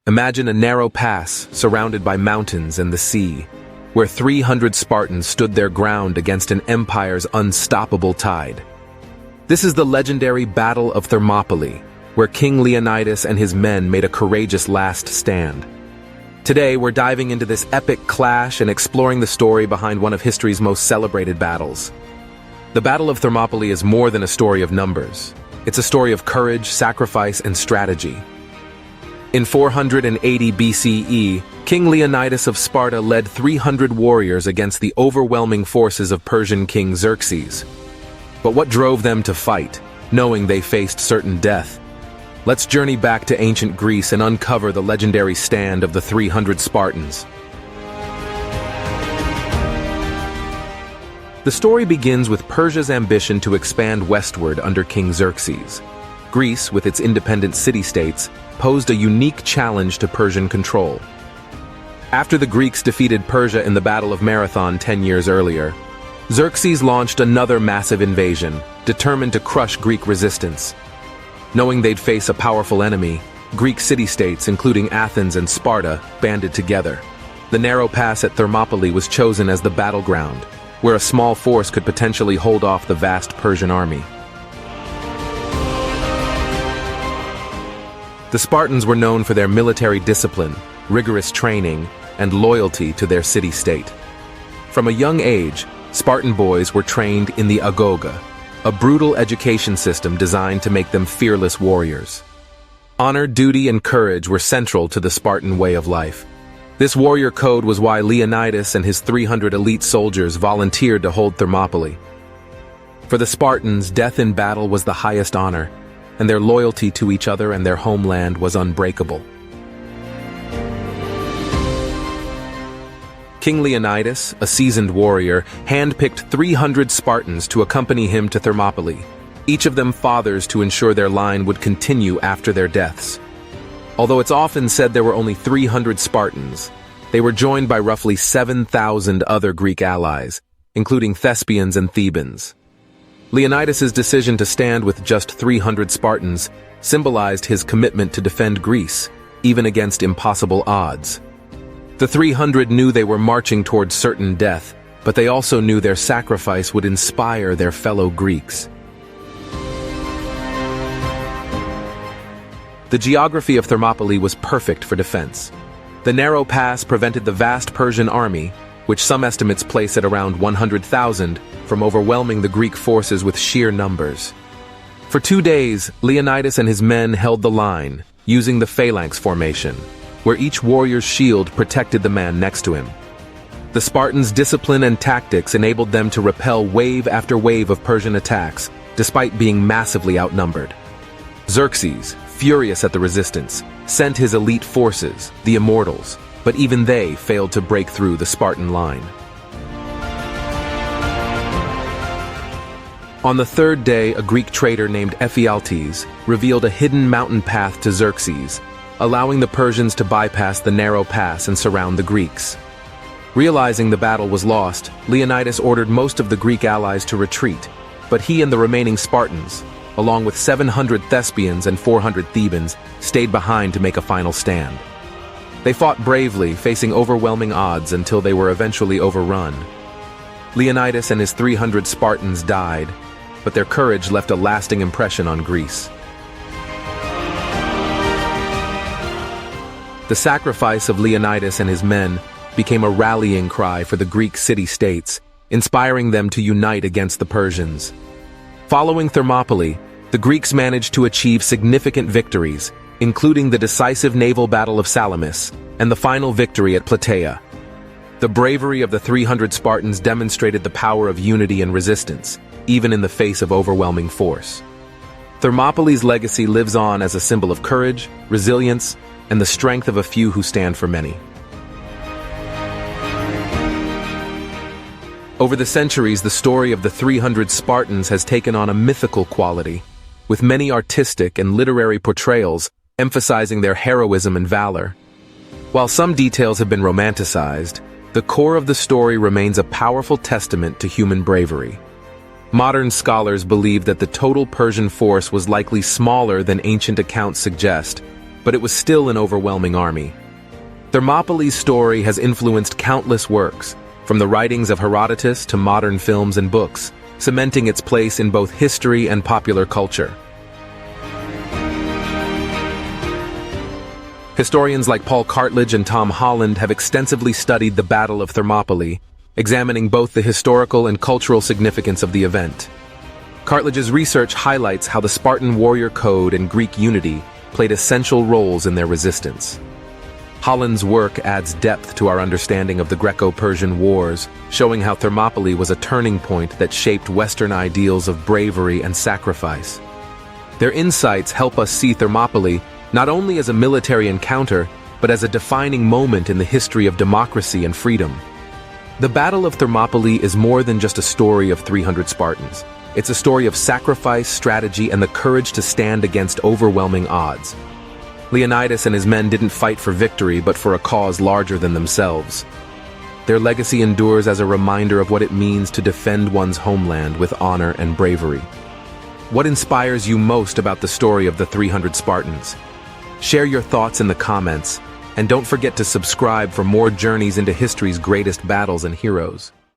Imagine a narrow pass surrounded by mountains and the sea, where 300 Spartans stood their ground against an empire's unstoppable tide. This is the legendary Battle of Thermopylae, where King Leonidas and his men made a courageous last stand. Today, we're diving into this epic clash and exploring the story behind one of history's most celebrated battles. The Battle of Thermopylae is more than a story of numbers. It's a story of courage, sacrifice, and strategy. In 480 BCE, King Leonidas of Sparta led 300 warriors against the overwhelming forces of Persian King Xerxes. But what drove them to fight, knowing they faced certain death? Let's journey back to ancient Greece and uncover the legendary stand of the 300 Spartans. The story begins with Persia's ambition to expand westward under King Xerxes. Greece, with its independent city-states, posed a unique challenge to Persian control. After the Greeks defeated Persia in the Battle of Marathon 10 years earlier, Xerxes launched another massive invasion, determined to crush Greek resistance. Knowing they'd face a powerful enemy, Greek city-states, including Athens and Sparta, banded together. The narrow pass at Thermopylae was chosen as the battleground, where a small force could potentially hold off the vast Persian army. The Spartans were known for their military discipline, rigorous training, and loyalty to their city-state. From a young age, Spartan boys were trained in the agoga, a brutal education system designed to make them fearless warriors. Honor, duty, and courage were central to the Spartan way of life. This warrior code was why Leonidas and his 300 elite soldiers volunteered to hold Thermopylae. For the Spartans, death in battle was the highest honor, and their loyalty to each other and their homeland was unbreakable. King Leonidas, a seasoned warrior, handpicked 300 Spartans to accompany him to Thermopylae, each of them fathers to ensure their line would continue after their deaths. Although it's often said there were only 300 Spartans, they were joined by roughly 7,000 other Greek allies, including Thespians and Thebans. Leonidas's decision to stand with just 300 Spartans symbolized his commitment to defend Greece, even against impossible odds. The 300 knew they were marching towards certain death, but they also knew their sacrifice would inspire their fellow Greeks. The geography of Thermopylae was perfect for defense. The narrow pass prevented the vast Persian army, which some estimates place at around 100,000, from overwhelming the Greek forces with sheer numbers. For 2 days, Leonidas and his men held the line, using the phalanx formation, where each warrior's shield protected the man next to him. The Spartans' discipline and tactics enabled them to repel wave after wave of Persian attacks, despite being massively outnumbered. Xerxes, furious at the resistance, sent his elite forces, the Immortals, but even they failed to break through the Spartan line. On the third day, a Greek trader named Ephialtes revealed a hidden mountain path to Xerxes, allowing the Persians to bypass the narrow pass and surround the Greeks. Realizing the battle was lost, Leonidas ordered most of the Greek allies to retreat, but he and the remaining Spartans, along with 700 Thespians and 400 Thebans, stayed behind to make a final stand. They fought bravely, facing overwhelming odds until they were eventually overrun. Leonidas and his 300 Spartans died, but their courage left a lasting impression on Greece. The sacrifice of Leonidas and his men became a rallying cry for the Greek city-states, inspiring them to unite against the Persians. Following Thermopylae, the Greeks managed to achieve significant victories, including the decisive naval battle of Salamis and the final victory at Plataea. The bravery of the 300 Spartans demonstrated the power of unity and resistance, even in the face of overwhelming force. Thermopylae's legacy lives on as a symbol of courage, resilience, and the strength of a few who stand for many. Over the centuries, the story of the 300 Spartans has taken on a mythical quality, with many artistic and literary portrayals emphasizing their heroism and valor. While some details have been romanticized, the core of the story remains a powerful testament to human bravery. Modern scholars believe that the total Persian force was likely smaller than ancient accounts suggest, but it was still an overwhelming army. Thermopylae's story has influenced countless works, from the writings of Herodotus to modern films and books, cementing its place in both history and popular culture. Historians like Paul Cartledge and Tom Holland have extensively studied the Battle of Thermopylae, examining both the historical and cultural significance of the event. Cartledge's research highlights how the Spartan warrior code and Greek unity played essential roles in their resistance. Holland's work adds depth to our understanding of the Greco-Persian Wars, showing how Thermopylae was a turning point that shaped Western ideals of bravery and sacrifice. Their insights help us see Thermopylae not only as a military encounter, but as a defining moment in the history of democracy and freedom. The Battle of Thermopylae is more than just a story of 300 Spartans. It's a story of sacrifice, strategy, and the courage to stand against overwhelming odds. Leonidas and his men didn't fight for victory, but for a cause larger than themselves. Their legacy endures as a reminder of what it means to defend one's homeland with honor and bravery. What inspires you most about the story of the 300 Spartans? Share your thoughts in the comments, and don't forget to subscribe for more journeys into history's greatest battles and heroes.